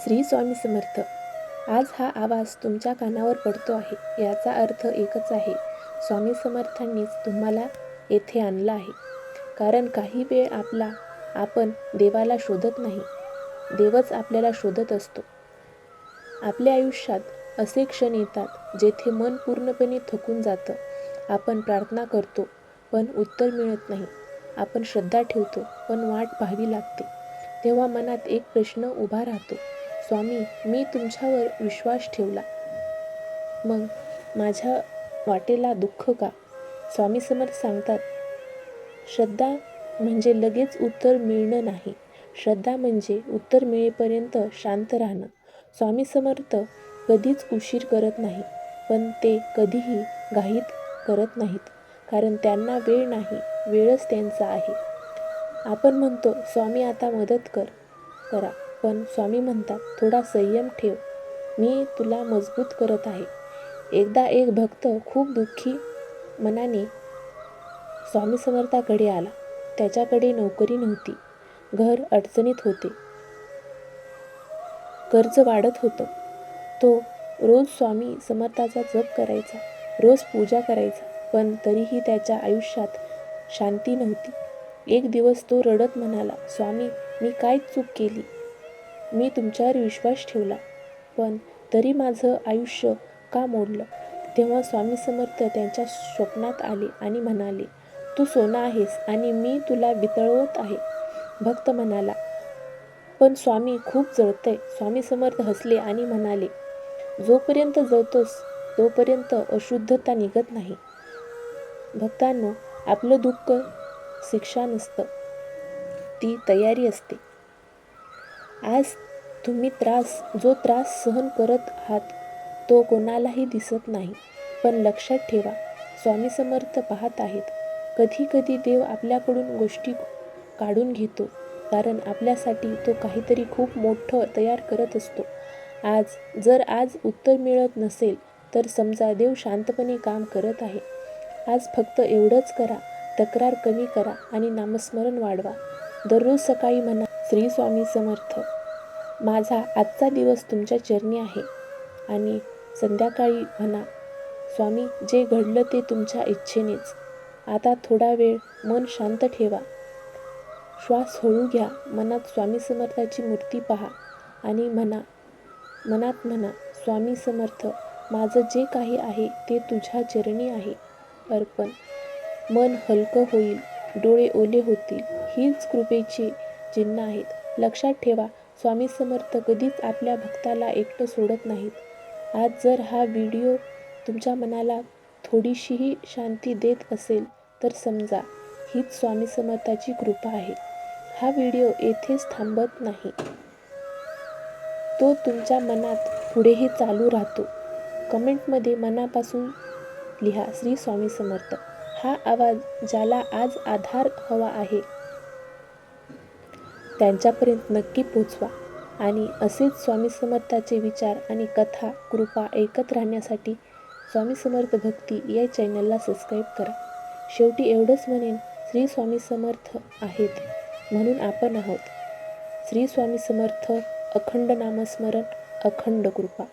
श्री स्वामी समर्थ. आज हा आवाज तुमच्या कानावर पडतो आहे याचा अर्थ एकच आहे, स्वामी समर्थांनीच तुम्हाला येथे आणलं आहे. कारण काही वेळ आपण देवाला शोधत नाही, देवच आपल्याला शोधत असतो. आपल्या आयुष्यात असे क्षण येतात जेथे मन पूर्णपणे थकून जातं. आपण प्रार्थना करतो पण उत्तर मिळत नाही, आपण श्रद्धा ठेवतो पण वाट पाहावी लागते. तेव्हा मनात एक प्रश्न उभा राहतो, स्वामी, मी तुमच्यावर विश्वास ठेवला, मग माझ्या वाटेला दुःख का? स्वामी समर्थ सांगतात, श्रद्धा म्हणजे लगेच उत्तर मिळणं नाही, श्रद्धा म्हणजे उत्तर मिळेपर्यंत शांत राहणं. स्वामी समर्थ कधीच उशीर करत नाही, पण ते कधीही घाईत करत नाहीत, कारण त्यांना वेळ नाही, वेळच त्यांचा आहे. आपण म्हणतो, स्वामी आता मदत करा, पण स्वामी म्हणतात, थोडा संयम ठेव, मी तुला मजबूत करत आहे. एकदा एक भक्त खूप दुःखी मनाने स्वामी समर्थाकडे आला. त्याच्याकडे नोकरी नव्हती, घर अडचणीत होते, कर्ज वाढत होतं. तो रोज स्वामी समर्थाचा जप करायचा, रोज पूजा करायचा, पण तरीही त्याच्या आयुष्यात शांती नव्हती. एक दिवस तो रडत म्हणाला, स्वामी, मी काय चूक केली? मी तुमच्यावर विश्वास ठेवला, पण तरी माझं आयुष्य का मोडलं? तेव्हा स्वामी समर्थ त्यांच्या स्वप्नात आले आणि म्हणाले, तू सोनं आहेस आणि मी तुला वितळवत आहे. भक्त म्हणाला, पण स्वामी, खूप जळतंय. स्वामी समर्थ हसले आणि म्हणाले, जोपर्यंत जळतोस तोपर्यंत अशुद्धता निघत नाही. भक्तांनो, आपलं दुःख शिक्षा नसतं, ती तयारी असते. आज तुम्ही जो त्रास सहन करत आहात तो कोणालाही दिसत नाही, पण लक्षात ठेवा, स्वामी समर्थ पाहत आहेत. कधी कधी देव आपल्याकडून गोष्टी काढून घेतो, कारण आपल्यासाठी तो काहीतरी खूप मोठं तयार करत असतो. आज उत्तर मिळत नसेल तर समजा देव शांतपणे काम करत आहे. आज फक्त एवढंच करा, तक्रार कमी करा आणि नामस्मरण वाढवा. दररोज सकाळी म्हणा, श्री स्वामी समर्थ, माझा आजचा दिवस तुमच्या चरणी आहे. आणि संध्याकाळी म्हणा, स्वामी, जे घडलं ते तुमच्या इच्छेनेच. आता थोडा वेळ मन शांत ठेवा, श्वास हळू घ्या, मनात स्वामी समर्थाची मूर्ती पहा आणि मनात म्हणा, स्वामी समर्थ, माझं जे काही आहे ते तुझ्या चरणी आहे अर्पण. मन हलकं होईल, डोळे ओले होतील, हीच कृपेची चिन्ह आहेत. लक्षात ठेवा, स्वामी समर्थ कधीच आपल्या भक्ताला एकटं सोडत नाहीत. आज जर हा व्हिडिओ तुमच्या मनाला थोडीशीही शांती देत असेल तर समजा हीच स्वामी समर्थाची कृपा आहे. हा व्हिडिओ येथेच थांबत नाही, तो तुमच्या मनात पुढेही चालू राहतो. कमेंटमध्ये मनापासून लिहा, श्री स्वामी समर्थ. हा आवाज ज्याला आज आधार हवा आहे त्यांच्यापर्यंत नक्की पोचवा. आणि असेच स्वामी समर्थाचे विचार आणि कथा, कृपा ऐकत राहण्यासाठी स्वामी समर्थ भक्ती या चॅनलला सबस्क्राईब करा. शेवटी एवढंच म्हणेन, श्री स्वामी समर्थ आहेत म्हणून आपण आहोत. श्री स्वामी समर्थ. अखंड नामस्मरण, अखंड कृपा.